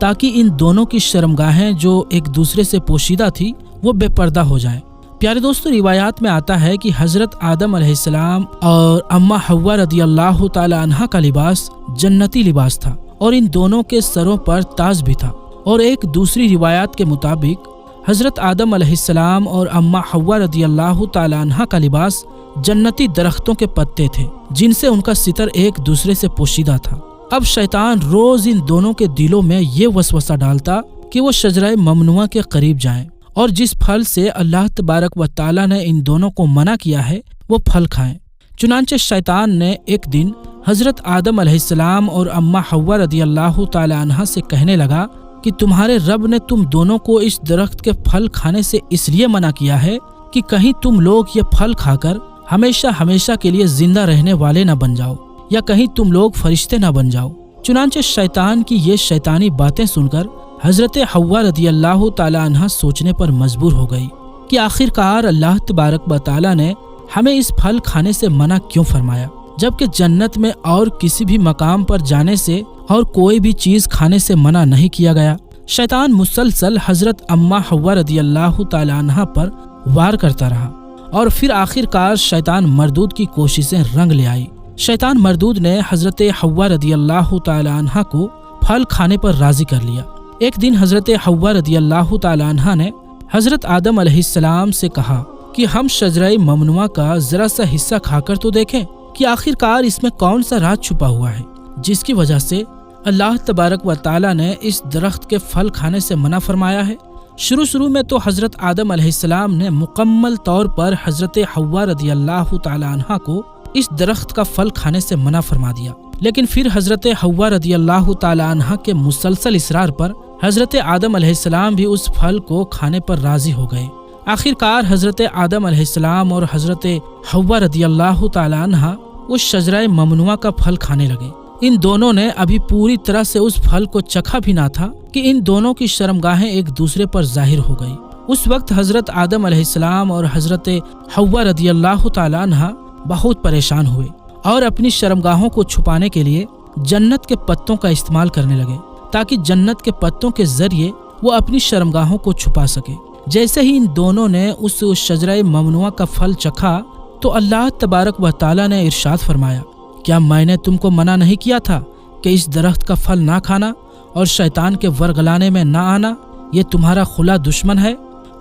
تاکہ ان دونوں کی شرمگاہیں جو ایک دوسرے سے پوشیدہ تھی وہ بے پردہ ہو جائیں۔ پیارے دوستو، روایات میں آتا ہے کہ حضرت آدم علیہ السلام اور اماں حوا رضی اللہ تعالی عنہا کا لباس جنتی لباس تھا اور ان دونوں کے سروں پر تاج بھی تھا، اور ایک دوسری روایات کے مطابق حضرت آدم علیہ السلام اور اماں حوا رضی اللہ تعالی عنہا کا لباس جنتی درختوں کے پتے تھے جن سے ان کا ستر ایک دوسرے سے پوشیدہ تھا۔ اب شیطان روز ان دونوں کے دلوں میں یہ وسوسہ ڈالتا کہ وہ شجرہ ممنوعہ کے قریب جائیں اور جس پھل سے اللہ تبارک و تعالیٰ نے ان دونوں کو منع کیا ہے وہ پھل کھائیں۔ چنانچہ شیطان نے ایک دن حضرت آدم علیہ السلام اور اماں حوا رضی اللہ تعالی عنہا سے کہنے لگا کہ تمہارے رب نے تم دونوں کو اس درخت کے پھل کھانے سے اس لیے منع کیا ہے کہ کہیں تم لوگ یہ پھل کھا کر ہمیشہ ہمیشہ کے لیے زندہ رہنے والے نہ بن جاؤ، یا کہیں تم لوگ فرشتے نہ بن جاؤ۔ چنانچہ شیطان کی یہ شیطانی باتیں سن کر حضرت حوا رضی اللہ تعالی عنہا سوچنے پر مجبور ہو گئی کہ آخرکار اللہ تبارک و تعالیٰ نے ہمیں اس پھل کھانے سے منع کیوں فرمایا، جبکہ جنت میں اور کسی بھی مقام پر جانے سے اور کوئی بھی چیز کھانے سے منع نہیں کیا گیا۔ شیطان مسلسل حضرت اماں حوا رضی اللہ تعالی عنہا پر وار کرتا رہا اور پھر آخرکار شیطان مردود کی کوششیں رنگ لے آئی۔ شیطان مردود نے حضرت حوا رضی اللہ تعالی عنہا کو پھل کھانے پر راضی کر لیا۔ ایک دن حضرت حوا رضی اللہ تعالی عنہا نے حضرت آدم علیہ السلام سے کہا کہ ہم شجرہ ممنوعہ کا ذرا سا حصہ کھا کر تو دیکھیں کہ آخرکار اس میں کون سا راز چھپا ہوا ہے جس کی وجہ سے اللہ تبارک و تعالیٰ نے اس درخت کے پھل کھانے سے منع فرمایا ہے۔ شروع میں تو حضرت آدم علیہ السلام نے مکمل طور پر حضرت حوا رضی اللہ تعالی عنہا کو اس درخت کا پھل کھانے سے منع فرما دیا، لیکن پھر حضرت حوا رضی اللہ تعالی عنہا کے مسلسل اصرار پر حضرت آدم علیہ السلام بھی اس پھل کو کھانے پر راضی ہو گئے۔ آخرکار حضرت آدم علیہ السلام اور حضرت حوا رضی اللہ تعالی عنہا اس شجرہ ممنوعہ کا پھل کھانے لگے۔ ان دونوں نے ابھی پوری طرح سے اس پھل کو چکھا بھی نہ تھا کہ ان دونوں کی شرمگاہیں ایک دوسرے پر ظاہر ہو گئی۔ اس وقت حضرت آدم علیہ السلام اور حضرت حوا رضی اللہ تعالی عنہا بہت پریشان ہوئے اور اپنی شرمگاہوں کو چھپانے کے لیے جنت کے پتوں کا استعمال کرنے لگے تاکہ جنت کے پتوں کے ذریعے وہ اپنی شرمگاہوں کو چھپا سکے۔ جیسے ہی ان دونوں نے اس شجرہ ممنوعہ کا پھل چکھا تو اللہ تبارک و تعالیٰ نے ارشاد فرمایا، کیا میں نے تم کو منع نہیں کیا تھا کہ اس درخت کا پھل نہ کھانا اور شیطان کے ورگلانے میں نہ آنا؟ یہ تمہارا خلا دشمن ہے۔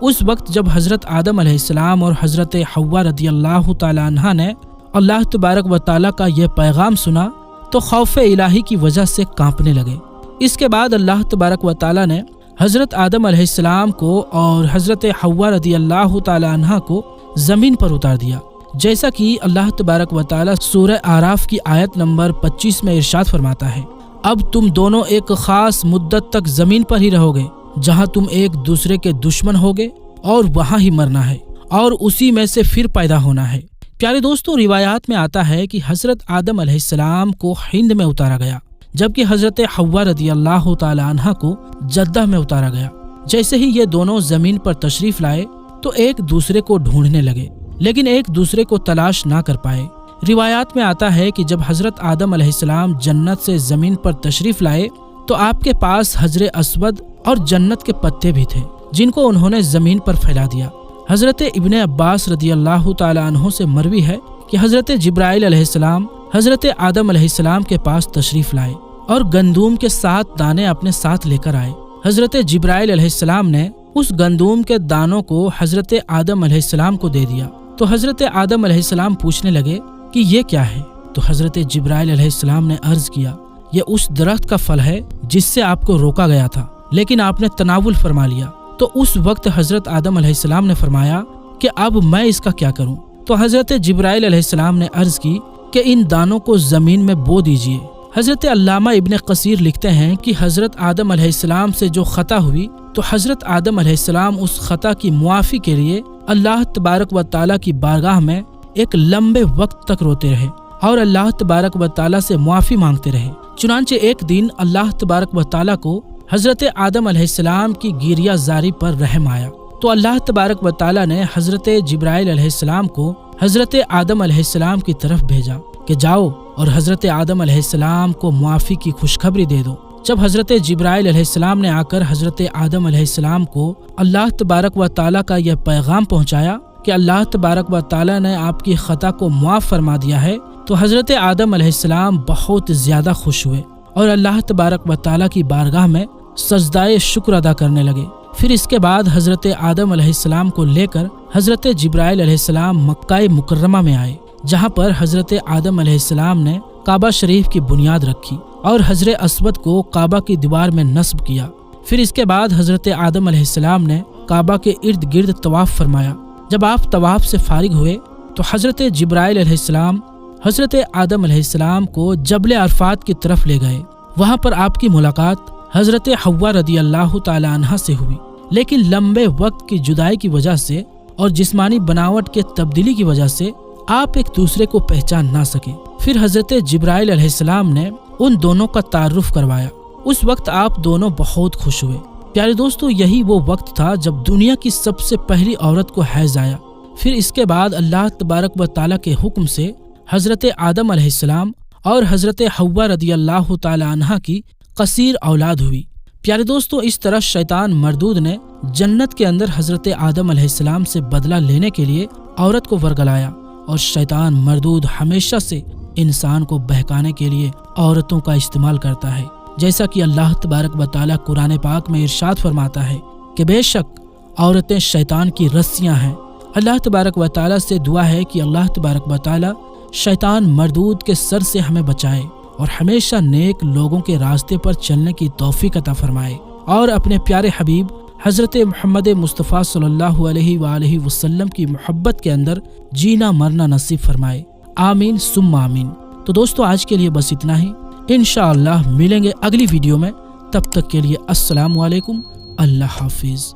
اس وقت جب حضرت آدم علیہ السلام اور حضرت حوا رضی اللہ تعالی عنہا نے اللہ تبارک و تعالیٰ کا یہ پیغام سنا تو خوف الہی کی وجہ سے کانپنے لگے۔ اس کے بعد اللہ تبارک و تعالیٰ نے حضرت آدم علیہ السلام کو اور حضرت حوا رضی اللہ تعالی عنہا کو زمین پر اتار دیا، جیسا کہ اللہ تبارک و تعالیٰ سورہ اعراف کی آیت نمبر 25 میں ارشاد فرماتا ہے، اب تم دونوں ایک خاص مدت تک زمین پر ہی رہو گے جہاں تم ایک دوسرے کے دشمن ہوگے اور وہاں ہی مرنا ہے اور اسی میں سے پھر پیدا ہونا ہے۔ پیارے دوستوں، روایات میں آتا ہے کہ حضرت آدم علیہ السلام کو ہند میں اتارا گیا جبکہ حضرت حوا رضی اللہ تعالی عنہا کو جدہ میں اتارا گیا۔ جیسے ہی یہ دونوں زمین پر تشریف لائے تو ایک دوسرے کو ڈھونڈنے لگے لیکن ایک دوسرے کو تلاش نہ کر پائے۔ روایات میں آتا ہے کہ جب حضرت آدم علیہ السلام جنت سے زمین پر تشریف لائے تو آپ کے پاس حجر اسود اور جنت کے پتے بھی تھے جن کو انہوں نے زمین پر پھیلا دیا۔ حضرت ابن عباس رضی اللہ تعالی عنہ سے مروی ہے کہ حضرت جبرائیل علیہ السلام حضرت آدم علیہ السلام کے پاس تشریف لائے اور گندم کے 7 دانے اپنے ساتھ لے کر آئے۔ حضرت جبرائیل علیہ السلام نے اس گندم کے دانوں کو حضرت آدم علیہ السلام کو دے دیا تو حضرت آدم علیہ السلام پوچھنے لگے کہ یہ کیا ہے؟ تو حضرت جبرائیل علیہ السلام نے عرض کیا، یہ اس درخت کا پھل ہے جس سے آپ کو روکا گیا تھا لیکن آپ نے تناول فرما لیا۔ تو اس وقت حضرت آدم علیہ السلام نے فرمایا کہ اب میں اس کا کیا کروں؟ تو حضرت جبرائیل علیہ السلام نے عرض کی کہ ان دانوں کو زمین میں بو دیجئے۔ حضرت علامہ ابن قصیر لکھتے ہیں کہ حضرت آدم علیہ السلام سے جو خطا ہوئی تو حضرت آدم علیہ السلام اس خطا کی معافی کے لیے اللہ تبارک و تعالیٰ کی بارگاہ میں ایک لمبے وقت تک روتے رہے اور اللہ تبارک و تعالیٰ سے معافی مانگتے رہے۔ چنانچہ ایک دن اللہ تبارک و تعالیٰ کو حضرت آدم علیہ السلام کی گریہ زاری پر رحم آیا تو اللہ تبارک و تعالیٰ نے حضرت جبرائیل علیہ السلام کو حضرت آدم علیہ السلام کی طرف بھیجا کہ جاؤ اور حضرت آدم علیہ السلام کو معافی کی خوشخبری دے دو۔ جب حضرت جبرائیل علیہ السلام نے آ کر حضرت آدم علیہ السلام کو اللہ تبارک و تعالیٰ کا یہ پیغام پہنچایا کہ اللہ تبارک و تعالیٰ نے آپ کی خطا کو معاف فرما دیا ہے، تو حضرت آدم علیہ السلام بہت زیادہ خوش ہوئے اور اللہ تبارک و تعالیٰ کی بارگاہ میں سجدہ شکر ادا کرنے لگے۔ پھر اس کے بعد حضرت آدم علیہ السلام کو لے کر حضرت جبرائیل علیہ السلام مکہ مکرمہ میں آئے، جہاں پر حضرت آدم علیہ السلام نے کعبہ شریف کی بنیاد رکھی اور حجر اسود کو کعبہ کی دیوار میں نصب کیا۔ پھر اس کے بعد حضرت آدم علیہ السلام نے کعبہ کے ارد گرد طواف فرمایا۔ جب آپ طواف سے فارغ ہوئے تو حضرت جبرائیل علیہ السلام حضرت آدم علیہ السلام کو جبل عرفات کی طرف لے گئے۔ وہاں پر آپ کی ملاقات حضرت حوا رضی اللہ تعالی عنہا سے ہوئی، لیکن لمبے وقت کی جدائی کی وجہ سے اور جسمانی بناوٹ کے تبدیلی کی وجہ سے آپ ایک دوسرے کو پہچان نہ سکے۔ پھر حضرت جبرائیل علیہ السلام نے ان دونوں کا تعارف کروایا۔ اس وقت آپ دونوں بہت خوش ہوئے۔ پیارے دوستو، یہی وہ وقت تھا جب دنیا کی سب سے پہلی عورت کو حیض آیا۔ پھر اس کے بعد اللہ تبارک و تعالیٰ کے حکم سے حضرت آدم علیہ السلام اور حضرت حوا رضی اللہ تعالی عنہا کی قصیر اولاد ہوئی۔ پیارے دوستو، اس طرح شیطان مردود نے جنت کے اندر حضرت آدم علیہ السلام سے بدلہ لینے کے لیے عورت کو ورگلایا، اور شیطان مردود ہمیشہ سے انسان کو بہکانے کے لیے عورتوں کا استعمال کرتا ہے، جیسا کہ اللہ تبارک و تعالیٰ قرآن پاک میں ارشاد فرماتا ہے کہ بے شک عورتیں شیطان کی رسیاں ہیں۔ اللہ تبارک و تعالیٰ سے دعا ہے کہ اللہ تبارک و تعالیٰ شیطان مردود کے سر سے ہمیں بچائے اور ہمیشہ نیک لوگوں کے راستے پر چلنے کی توفیق عطا فرمائے، اور اپنے پیارے حبیب حضرت محمد مصطفیٰ صلی اللہ علیہ وآلہ وسلم کی محبت کے اندر جینا مرنا نصیب فرمائے، آمین ثم آمین۔ تو دوستو، آج کے لیے بس اتنا ہی، انشاءاللہ ملیں گے اگلی ویڈیو میں۔ تب تک کے لیے السلام علیکم، اللہ حافظ۔